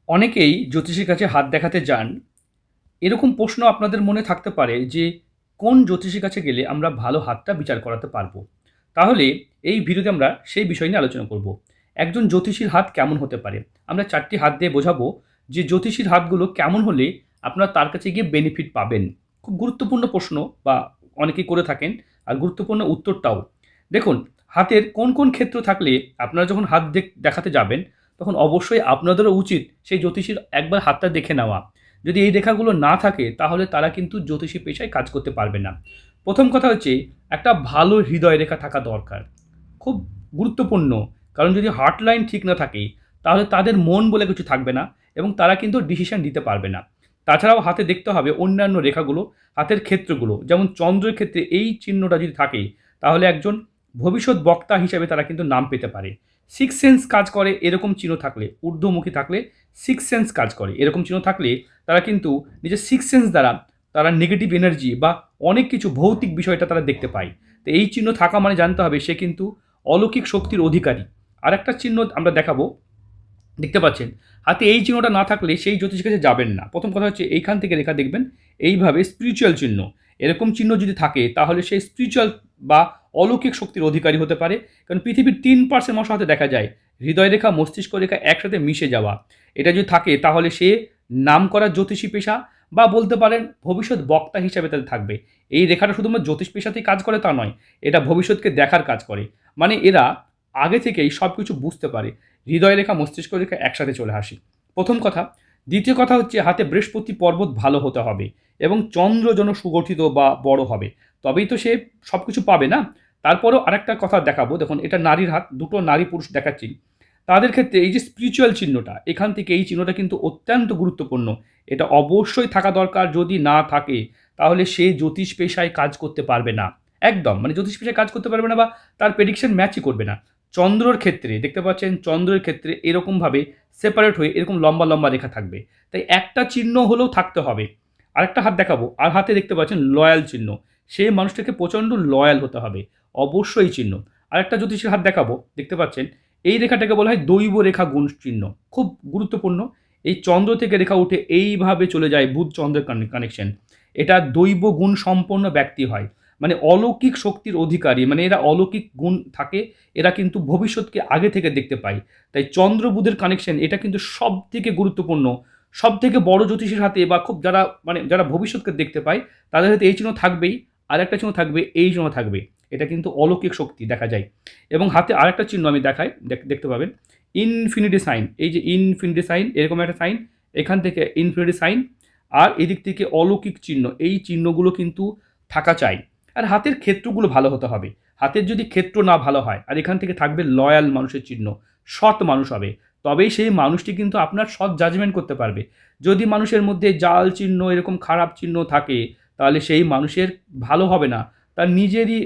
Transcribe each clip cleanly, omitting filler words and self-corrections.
অনেকেই জ্যোতিষীর কাছে হাত দেখাতে যান। এরকম প্রশ্ন আপনাদের মনে থাকতে পারে যে, কোন জ্যোতিষীর কাছে গেলে আমরা ভালো হাতটা বিচার করাতে পারবো? তাহলে এই ভিডিওতে আমরা সেই বিষয় নিয়ে আলোচনা করব। একজন জ্যোতিষীর হাত কেমন হতে পারে? আমরা ৪ টি হাত দিয়ে বোঝাবো যে জ্যোতিষীর হাতগুলো কেমন হলে আপনারা তার কাছে গিয়ে বেনিফিট পাবেন। খুব গুরুত্বপূর্ণ প্রশ্ন বা অনেকেই করে থাকেন, আর গুরুত্বপূর্ণ উত্তরটাও। দেখুন, হাতের কোন ক্ষেত্র থাকলে আপনারা যখন হাত দেখাতে যাবেন, তখন অবশ্যই আপনাদেরও উচিত সেই জ্যোতিষীর একবার হাতটা দেখে নেওয়া। যদি এই রেখাগুলো না থাকে তাহলে তারা কিন্তু জ্যোতিষী পেশায় কাজ করতে পারবে না। প্রথম কথা হচ্ছে, একটা ভালো হৃদয় রেখা থাকা দরকার। খুব গুরুত্বপূর্ণ। কারণ যদি হার্ট লাইন ঠিক না থাকে তাহলে তাদের মন বলে কিছু থাকবে না এবং তারা কিন্তু ডিসিশন দিতে পারবে না। তাছাড়াও হাতে দেখতে হবে অন্যান্য রেখাগুলো, হাতের ক্ষেত্রগুলো। যেমন চন্দ্রের ক্ষেত্রে এই চিহ্নটা যদি থাকে তাহলে একজন ভবিষ্যৎ বক্তা হিসেবে তারা কিন্তু নাম পেতে পারে। সিক্স সেন্স কাজ করে এরকম চিহ্ন থাকলে, ঊর্ধ্বমুখী থাকলে সিক্স সেন্স কাজ করে এরকম চিহ্ন থাকলে তারা কিন্তু নিজের সিক্স সেন্স দ্বারা তারা নেগেটিভ এনার্জি বা অনেক কিছু ভৌতিক বিষয়টা তারা দেখতে পায়। তো এই চিহ্ন থাকা মানে জানতে হবে সে কিন্তু অলৌকিক শক্তির অধিকারী। আর একটা চিহ্ন আমরা দেখাবো, দেখতে পাচ্ছেন হাতে এই চিহ্নটা না থাকলে সেই জ্যোতিষীর কাছে যাবেন না। প্রথম কথা হচ্ছে এইখান থেকে রেখা দেখবেন এইভাবে স্পিরিচুয়াল চিহ্ন, এরকম চিহ্ন যদি থাকে তাহলে সেই স্পিরিচুয়াল বা অলৌকিক শক্তির অধিকারী হতে পারে। কারণ পৃথিবীর 3% মানুষের হাতে দেখা যায় হৃদয় রেখা মস্তিষ্ক রেখা একসাথে মিশে যাওয়া। এটা যদি থাকে তাহলে সে নাম করা জ্যোতিষী পেশা বা বলতে পারেন ভবিষ্যৎ বক্তা হিসাবে তাদের থাকবে। এই রেখাটা শুধুমাত্র জ্যোতিষ পেশাতেই কাজ করে তা নয়, এটা ভবিষ্যৎকে দেখার কাজ করে। মানে এরা আগে থেকেই সব কিছু বুঝতে পারে। হৃদয় রেখা মস্তিষ্ক রেখা একসাথে চলে আসে, প্রথম কথা। দ্বিতীয় কথা হচ্ছে হাতে বৃহস্পতি পর্বত ভালো হতে হবে এবং চন্দ্র যেন সুগঠিত বা বড় হবে, তবেই তো সে সব কিছু পাবে না। তারপরেও আরেকটা কথা দেখাবো, দেখুন এটা নারীর হাত, দুটো নারী পুরুষ দেখাচ্ছি। তাদের ক্ষেত্রে এই যে স্পিরিচুয়াল চিহ্নটা, এখান থেকে এই চিহ্নটা কিন্তু অত্যন্ত গুরুত্বপূর্ণ। এটা অবশ্যই থাকা দরকার। যদি না থাকে তাহলে সে জ্যোতিষ পেশায় কাজ করতে পারবে না। একদম মানে জ্যোতিষ পেশায় কাজ করতে পারবে না বা তার প্রেডিকশন ম্যাচই করবে না। চন্দ্রর ক্ষেত্রে দেখতে পাচ্ছেন, চন্দ্রের ক্ষেত্রে এরকমভাবে সেপারেট হয়ে এরকম লম্বা লম্বা রেখা থাকবে। তাই একটা চিহ্ন হলেও থাকতে হবে। আরেকটা হাত দেখাবো, আর হাতে দেখতে পাচ্ছেন লয়াল চিহ্ন। সেই মানুষটাকে প্রচণ্ড লয়াল হতে হবে, অবশ্যই চিহ্ন। আরেকটা জ্যোতিষের হাত দেখাবো, দেখতে পাচ্ছেন এই রেখাটাকে বলা হয় দৈব রেখা গুণ চিহ্ন। খুব গুরুত্বপূর্ণ। এই চন্দ্র থেকে রেখা উঠে এইভাবে চলে যায় বুধ চন্দ্রের কানেকশন। এটা দৈব গুণ সম্পন্ন ব্যক্তি হয়, মানে অলৌকিক শক্তির অধিকারী। মানে এরা অলৌকিক গুণ থাকে, এরা কিন্তু ভবিষ্যৎকে আগে থেকে দেখতে পায়। তাই চন্দ্র বুধের কানেকশন এটা কিন্তু সব থেকে গুরুত্বপূর্ণ। সব থেকে বড় জ্যোতিষের হাতে বা খুব যারা মানে যারা ভবিষ্যৎকে দেখতে পায় তাদের হাতে এই চিহ্ন থাকবেই। আর একটা চিহ্ন থাকবে, এই চিহ্ন থাকবে। এটা কিন্তু অলৌকিক শক্তি দেখা যায়। এবং হাতে আরেকটা চিহ্ন আমি দেখাই, দেখতে পাবেন ইনফিনিটি সাইন। এই যে ইনফিনিটি সাইন, এরকম একটা সাইন, এখান থেকে ইনফিনিটি সাইন, আর এদিক থেকে অলৌকিক চিহ্ন, এই চিহ্নগুলো কিন্তু থাকা চাই। আর হাতের ক্ষেত্রগুলো ভালো হতে হবে। হাতের যদি ক্ষেত্র না ভালো হয় আর এখান থেকে থাকবে লয়াল মানুষের চিহ্ন, সৎ মানুষ হবে, তবেই সেই মানুষটি কিন্তু আপনার সৎ জাজমেন্ট করতে পারবে। যদি মানুষের মধ্যে জাল চিহ্ন এরকম খারাপ চিহ্ন থাকে তাহলে সেই মানুষের ভালো হবে না। তার নিজেরই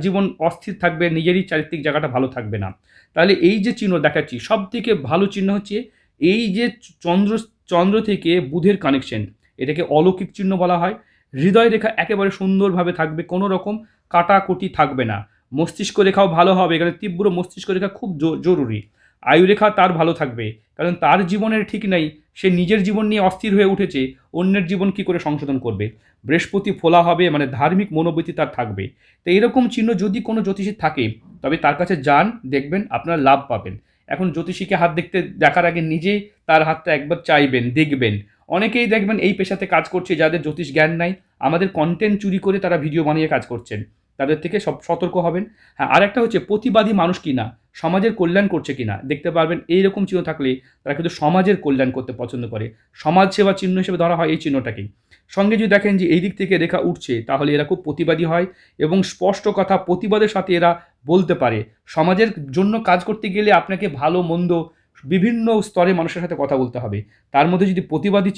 জীবন অস্থির থাকবে, নিজেরই চারিত্রিক জায়গাটা ভালো থাকবে না। তাহলে এই যে চিহ্ন দেখাচ্ছি সব থেকে ভালো চিহ্ন হচ্ছে এই যে চন্দ্র, চন্দ্র থেকে বুধের কানেকশন, এটাকে অলৌকিক চিহ্ন বলা হয়। হৃদয় রেখা একেবারে সুন্দরভাবে থাকবে, কোনো রকম কাটাকুটি থাকবে না। মস্তিষ্ক রেখাও ভালো হবে, এখানে তীব্র মস্তিষ্ক রেখা খুব জরুরি। আয়ু রেখা তার ভালো থাকবে, কারণ তার জীবনের ঠিক নেই, সে নিজের জীবন নিয়ে অস্থির হয়ে উঠেছে, অন্যের জীবন কি করে সংশোধন করবে। বৃহস্পতি ফোলা হবে, মানে ধার্মিক মনোবৃত্তি তার থাকবে। তো এরকম চিহ্ন যদি কোনো জ্যোতিষীর থাকে তবে তার কাছে যান, দেখবেন আপনারা লাভ পাবেন। এখন জ্যোতিষীকে হাত দেখার আগে নিজেই তার হাতটা একবার চাইবেন, দেখবেন। অনেকেই দেখবেন এই পেশাতে কাজ করছে যাদের জ্যোতিষ জ্ঞান নাই, আমাদের কন্টেন্ট চুরি করে তারা ভিডিও বানিয়ে কাজ করছেন, তাদের থেকে সব সতর্ক হবেন। হ্যাঁ, আরেকটা হচ্ছে প্রতিবাদী মানুষ কিনা, সমাজের কল্যাণ করছে কিনা দেখতে পারবেন। এইরকম চিহ্ন থাকলে তারা কিন্তু সমাজের কল্যাণ করতে পছন্দ করে, সমাজ সেবা চিহ্ন হিসেবে ধরা হয় এই চিহ্নটাকেই। সঙ্গে যদি দেখেন যে এই দিক থেকে রেখা উঠছে তাহলে এরা খুব প্রতিবাদী হয় এবং স্পষ্ট কথা প্রতিবাদের সাথে এরা বলতে পারে। সমাজের জন্য কাজ করতে গেলে আপনাকে ভালো মন্দ বিভিন্ন স্তরে মানুষের সাথে কথা বলতে হবে। তার মধ্যে যদি প্রতিবাদী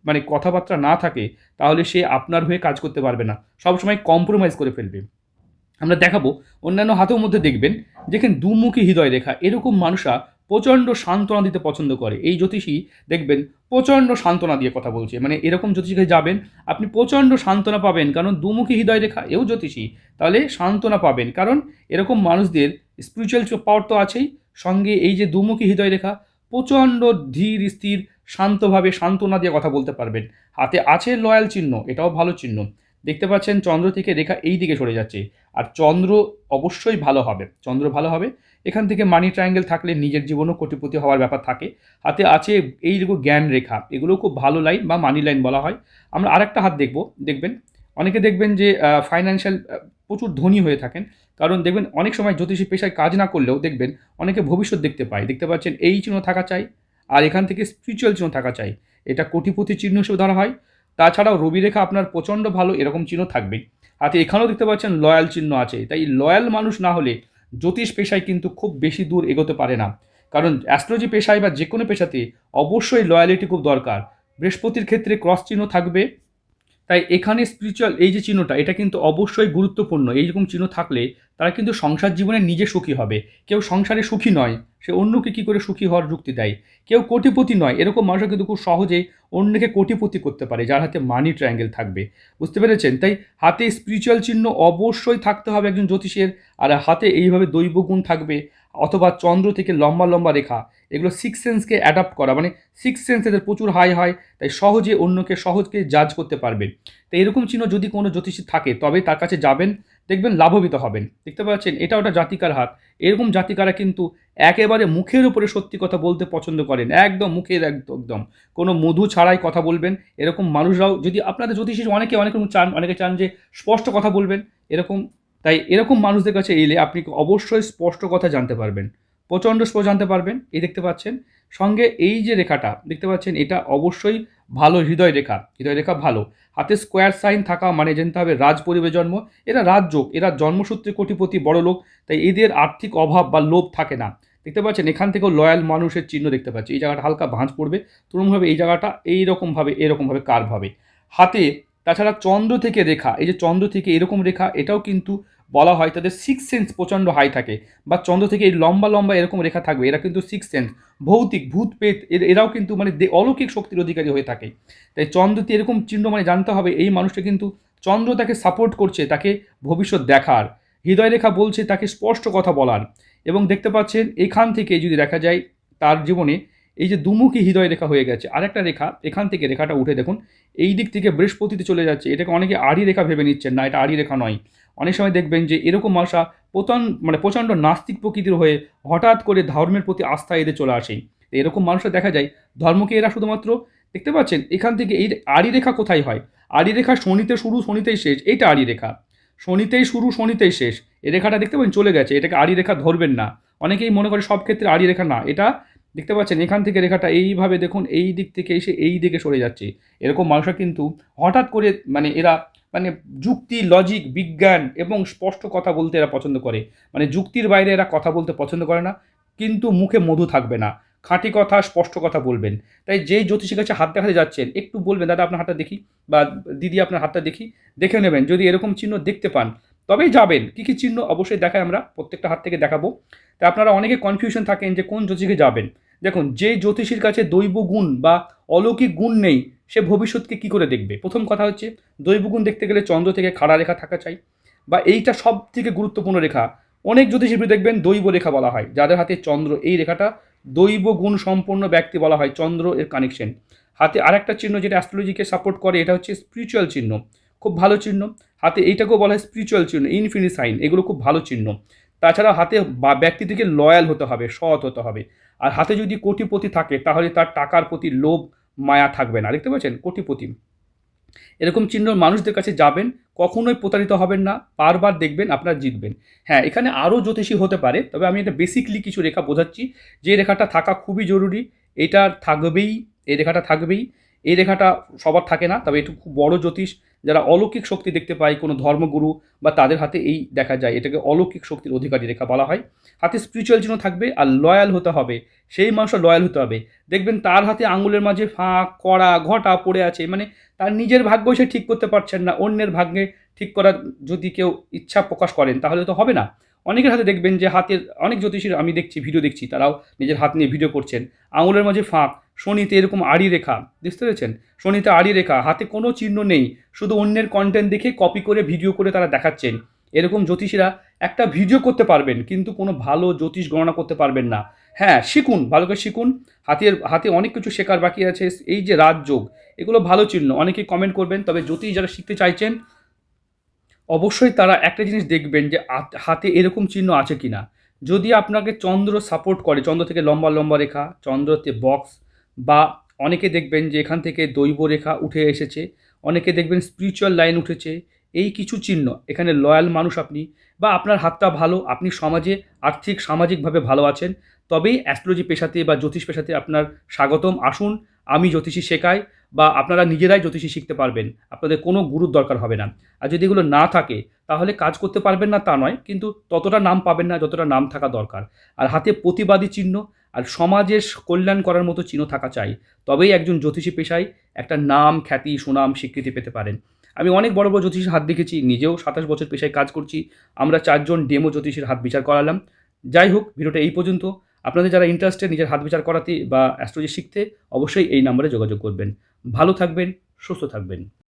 মানে কথাবার্তা না থাকে তাহলে সে আপনার হয়ে কাজ করতে পারবে না, সবসময় কম্প্রোমাইজ করে ফেলবে। আমরা দেখাবো অন্যান্য হাতের মধ্যে দেখবেন যেখানে দুমুখী হৃদয় রেখা, এরকম মানুষরা প্রচণ্ড সান্ত্বনা দিতে পছন্দ করে। এই জ্যোতিষী দেখবেন প্রচণ্ড সান্ত্বনা দিয়ে কথা বলছে, মানে এরকম জ্যোতিষীকে যাবেন আপনি প্রচণ্ড সান্ত্বনা পাবেন, কারণ দুমুখী হৃদয় রেখা এও জ্যোতিষী, তাহলে সান্ত্বনা পাবেন। কারণ এরকম মানুষদের স্পিরিচুয়াল পাওয়ার তো আছেই, সঙ্গে এই যে দুমুখী হৃদয় রেখা প্রচণ্ড ধীর স্থির শান্তভাবে সান্ত্বনা দিয়ে কথা বলতে পারবেন। হাতে আছে লয়াল চিহ্ন, এটাও ভালো চিহ্ন। দেখতে পাচ্ছেন চন্দ্র থেকে রেখা এই দিকে সরে যাচ্ছে, আর চন্দ্র অবশ্যই ভালো হবে, চন্দ্র ভালো হবে। এখান থেকে মানি ট্রায়াঙ্গেল থাকলে নিজের জীবনও কোটিপতি হওয়ার ব্যাপার থাকে। হাতে আছে এইটুকু জ্ঞান রেখা, এগুলো খুব ভালো লাইন বা মানি লাইন বলা হয়। আমরা আরেকটা হাত দেখবেন অনেকে দেখবেন যে ফাইন্যান্সিয়াল প্রচুর ধনী হয়ে থাকেন, কারণ দেখবেন অনেক সময় জ্যোতিষী পেশায় কাজ না করলেও দেখবেন অনেকে ভবিষ্যৎ দেখতে পায়। দেখতে পাচ্ছেন এই চিহ্ন থাকা চাই, আর এখান থেকে স্পিরিচুয়াল চিহ্ন থাকা চাই, এটা কোটিপতি চিহ্ন হিসেবে ধরা হয়। তাছাড়াও রবি রেখা আপনার প্রচণ্ড ভালো, এরকম চিহ্ন থাকবে। হাতে এখানেও দেখতে পাচ্ছেন লয়াল চিহ্ন আছে, তাই লয়াল মানুষ না হলে জ্যোতিষ পেশায় কিন্তু খুব বেশি দূর এগোতে পারে না, কারণ অ্যাস্ট্রোলজি পেশায় বা যে কোনো পেশাতে অবশ্যই লয়ালিটি খুব দরকার। বৃহস্পতির ক্ষেত্রে ক্রস চিহ্ন থাকবে, তাই এখানে স্পিরিচুয়াল এই যে চিহ্নটা, এটা কিন্তু অবশ্যই গুরুত্বপূর্ণ। এইরকম চিহ্ন থাকলে তারা কিন্তু সংসার জীবনে নিজে সুখী হবে। কেউ সংসারে সুখী নয়, সে অন্যকে কী করে সুখী হওয়ার যুক্তি দেয়। কেউ কোটিপতি নয়, এরকম মানুষরা কিন্তু খুব সহজেই অন্যকে কোটিপতি করতে পারে, যার হাতে মানি ট্রায়াঙ্গেল থাকবে। বুঝতে পেরেছেন? তাই হাতে স্পিরিচুয়াল চিহ্ন অবশ্যই থাকতে হবে একজন জ্যোতিষের, আর হাতে এইভাবে দৈব গুণ থাকবে, অথবা চন্দ্র থেকে লম্বা লম্বা রেখা, এগুলো সিক্স সেন্সকে অ্যাডাপ্ট করা, মানে সিক্স সেন্স এদের প্রচুর হাই হয়, তাই সহজে অন্যকে সহজকে জাজ করতে পারবে। তো এরকম চিহ্ন যদি কোনো জ্যোতিষী থাকে তবে তার কাছে যাবেন, দেখবেন লাভবিত হবেন। দেখতে পাচ্ছেন এটা ওটা জাতিকার হাত, এরকম জাতিকারা কিন্তু একেবারে মুখের উপরে সত্যি কথা বলতে পছন্দ করেন, একদম মুখের একদম কোনো মধু ছাড়াই কথা বলবেন। এরকম মানুষরাও যদি আপনাদের জ্যোতিষী অনেকে চান, অনেকে চান যে স্পষ্ট কথা বলবেন এরকম, তাই এরকম মানুষদের কাছে এলে আপনি অবশ্যই স্পষ্ট কথা জানতে পারবেন, প্রচণ্ড স্পষ্ট জানতে পারবেন। এই দেখতে পাচ্ছেন সঙ্গে এই যে রেখাটা দেখতে পাচ্ছেন, এটা অবশ্যই ভালো হৃদয় রেখা, হৃদয় রেখা ভালো। হাতে স্কোয়ার সাইন থাকা মানে জানতে হবে রাজ পরিবে জন্ম, এরা রাজযোগ, এরা জন্মসূত্রে কোটিপতি বড় লোক, তাই এদের আর্থিক অভাব বা লোভ থাকে না। দেখতে পাচ্ছেন এখান থেকেও লয়াল মানুষের চিহ্ন দেখতে পাচ্ছি, এই জায়গাটা হালকা ভাঁজ পড়বে, তুলনাভাবে এই জায়গাটা এরকমভাবে কার্ভ হবে হাতে। তাছাড়া চন্দ্র থেকে রেখা, এই যে চন্দ্র থেকে এরকম রেখা, এটাও কিন্তু বলা হয় তাদের সিক্স সেন্স প্রচণ্ড হাই থাকে, বা চন্দ্র থেকে এই লম্বা লম্বা এরকম রেখা থাকবে, এরা কিন্তু সিক্স সেন্স, ভৌতিক ভূত পেত এরাও কিন্তু মানে অলৌকিক শক্তির অধিকারী হয়ে থাকে। তাই চন্দ্রতে এরকম চিহ্ন মানে জানতে হবে এই মানুষটা কিন্তু চন্দ্র তাকে সাপোর্ট করছে, তাকে ভবিষ্যৎ দেখার, হৃদয় রেখা বলছে তাকে স্পষ্ট কথা বলার। এবং দেখতে পাচ্ছেন এখান থেকে যদি দেখা যায় তার জীবনে এই যে দুমুখী হৃদয় রেখা হয়ে গেছে, আরেকটা রেখা এখান থেকে রেখাটা উঠে দেখুন এই দিক থেকে বৃহস্পতিতে চলে যাচ্ছে, এটাকে অনেকে আড়ি রেখা ভেবে নিচ্ছেন, না এটা আড়ি রেখা নয়। অনেক সময় দেখবেন যে এরকম মানুষরা প্রচণ্ড নাস্তিক প্রকৃতির হয়ে হঠাৎ করে ধর্মের প্রতি আস্থা এদের চলে আসে। এরকম মানুষরা দেখা যায় ধর্মকে এরা শুধুমাত্র দেখতে পাচ্ছেন এখান থেকে এই আড়ি রেখা কোথায় হয়, আড়ি রেখা শনিতে শুরু শনিতেই শেষ, এইটা আড়ি রেখা, শনিতেই শুরু শনিতেই শেষ, এই রেখাটা দেখতে পাচ্ছেন চলে গেছে, এটাকে আড়ি রেখা ধরবেন না। অনেকেই মনে করে সব ক্ষেত্রে আড়ি রেখা না, এটা দেখতে পাচ্ছেন এখান থেকে রেখাটা এইভাবে দেখুন এই দিক থেকে এসে এই দিকে সরে যাচ্ছে। এরকম মানুষরা কিন্তু হঠাৎ করে মানে এরা মানে যুক্তি, লজিক, বিজ্ঞান এবং স্পষ্ট কথা বলতে এরা পছন্দ করে, মানে যুক্তির বাইরে এরা কথা বলতে পছন্দ করে না, কিন্তু মুখে মধু থাকবে না, খাঁটি কথা স্পষ্ট কথা বলবেন। তাই যেই জ্যোতিষীর কাছে হাত দেখাতে যাচ্ছেন একটু বলবেন দাদা আপনার হাতটা দেখি, বা দিদি আপনার হাতটা দেখি, দেখে নেবেন, যদি এরকম চিহ্ন দেখতে পান তবেই যাবেন। কী কী চিহ্ন অবশ্যই দেখায়, আমরা প্রত্যেকটা হাত থেকে দেখাবো। তা আপনারা অনেকে কনফিউশন থাকেন যে কোন জ্যোতিষীকে যাবেন। দেখুন যে জ্যোতিষীর কাছে দৈব গুণ বা অলৌকিক গুণ নেই সে ভবিষ্যৎকে কী করে দেখবে। প্রথম কথা হচ্ছে দৈব গুণ দেখতে গেলে চন্দ্র থেকে খাড়া রেখা থাকা চাই, বা এইটা সব থেকে গুরুত্বপূর্ণ রেখা। অনেক জ্যোতিষী দেখবেন দৈব রেখা বলা হয়, যাদের হাতে চন্দ্র এই রেখাটা দৈব গুণ সম্পন্ন ব্যক্তি বলা হয়, চন্দ্র এর কানেকশন। হাতে আরেকটা চিহ্ন যেটা অ্যাস্ট্রোলজিকে সাপোর্ট করে, এটা হচ্ছে স্পিরিচুয়াল চিহ্ন, খুব ভালো চিহ্ন। হাতে এইটাকেও বলা হয় স্পিরিচুয়াল চিহ্ন, ইনফিনিটি সাইন, এগুলো খুব ভালো চিহ্ন। তাছাড়া হাতে ব্যক্তি থেকে লয়াল হতে হবে, সৎ হতে হবে। আর হাতে যদি কোটিপতি থাকে তাহলে তার টাকার প্রতি লোভ মায়া থাকবে না। দেখতে পাচ্ছেন কোটিপতি, এরকম চিহ্ন মানুষদের কাছে যাবেন, কখনোই প্রতারিত হবেন না, বারবার দেখবেন আপনার জিতবেন। হ্যাঁ এখানে আরও জ্যোতিষী হতে পারে, তবে আমি এটা বেসিকলি কিছু রেখা বোঝাচ্ছি, যে রেখাটা থাকা খুবই জরুরি, এটা থাকবেই, এই রেখাটা থাকবেই। এই রেখাটা সবার থাকে না, তবে এটা খুব বড় জ্যোতিষ, যারা অলৌকিক শক্তি দেখতে পায় কোনো ধর্মগুরু বা তাদের হাতে এই দেখা যায়, এটাকে অলৌকিক শক্তির অধিকারী রেখা বলা হয়। হাতে স্পিরিচুয়াল চিহ্ন থাকবে, আর লয়াল হতে হবে, সেই মানুষটা লয়াল হতে হবে। দেখবেন তার হাতে আঙুলের মাঝে ফাঁক, কড়া, ঘটা পড়ে আছে, মানে তার নিজের ভাগ্য সে ঠিক করতে পারছেন না, অন্যের ভাগ্যে ঠিক করার যদি কেউ ইচ্ছা প্রকাশ করেন তাহলে তো হবে না। অনেকের হাতে দেখবেন যে হাতের, অনেক জ্যোতিষীর আমি দেখছি ভিডিও দেখছি, তারাও নিজের হাত নিয়ে ভিডিও করছেন, আঙুলের মাঝে ফাঁক, শনিতে এরকম আড়ি রেখা, বুঝতে পেরেছেন, শনিতে আড়ি রেখা, হাতে কোনো চিহ্ন নেই, শুধু অন্যের কন্টেন্ট দেখে কপি করে ভিডিও করে তারা দেখাচ্ছেন। এরকম জ্যোতিষীরা একটা ভিডিও করতে পারবেন কিন্তু কোনো ভালো জ্যোতিষ গণনা করতে পারবেন না, হ্যাঁ, শিখুন, ভালো করে শিখুন। হাতে অনেক কিছু শেখার বাকি আছে। এই যে রাজযোগ, এগুলো ভালো চিহ্ন। অনেকেই কমেন্ট করবেন। তবে জ্যোতিষ যারা শিখতে চাইছেন, অবশ্যই তারা একটা জিনিস দেখবেন যে হাতে এরকম চিহ্ন আছে কিনা। যদি আপনাকে চন্দ্র সাপোর্ট করে, চন্দ্র থেকে লম্বা, লম্বা রেখা, চন্দ্রতে বক্স, বা অনেকে দেখবেন যে এখান থেকে দৈব রেখা উঠে এসেছে, অনেকে দেখবেন স্পিরিচুয়াল লাইন উঠেছে। এই কিছু চিহ্ন, এখানে লয়াল মানুষ আপনি, বা আপনার হাতটা ভালো, আপনি সমাজে আর্থিক সামাজিকভাবে ভালো আছেন, তবেই অ্যাস্ট্রোলজি পেশাতে বা জ্যোতিষ পেশাতে আপনার স্বাগতম। আসুন, আমি জ্যোতিষী শেখাই, বা আপনারা নিজেরাই জ্যোতিষী শিখতে পারবেন। আপনাদের কোনো গুরুর দরকার হবে না। আর যদি এগুলো না থাকে, তাহলে কাজ করতে পারবেন না তা নয়, কিন্তু ততটা নাম পাবেন না যতটা নাম থাকা দরকার। আর হাতে প্রতিবাদী চিহ্ন আর সমাজের কল্যাণ করার মতো চিহ্ন থাকা চাই। তবেই একজন জ্যোতিষী পেশায় একটা নাম, খ্যাতি, সুনাম, স্বীকৃতি পেতে পারেন। আমি অনেক বড় বড় জ্যোতিষীর হাত দেখেছি, নিজেও ২৭ বছর পেশায় কাজ করছি। আমরা ৪ জন ডেমো জ্যোতিষীর হাত বিচার করালাম। যাই হোক, ভিডিওটা এই পর্যন্ত। আপনাদের যারা ইন্টারেস্টেড নিজের হাত বিচার করাতে বা অ্যাস্ট্রোলজি শিখতে, অবশ্যই এই নাম্বারে যোগাযোগ করবেন। ভালো থাকবেন, সুস্থ থাকবেন।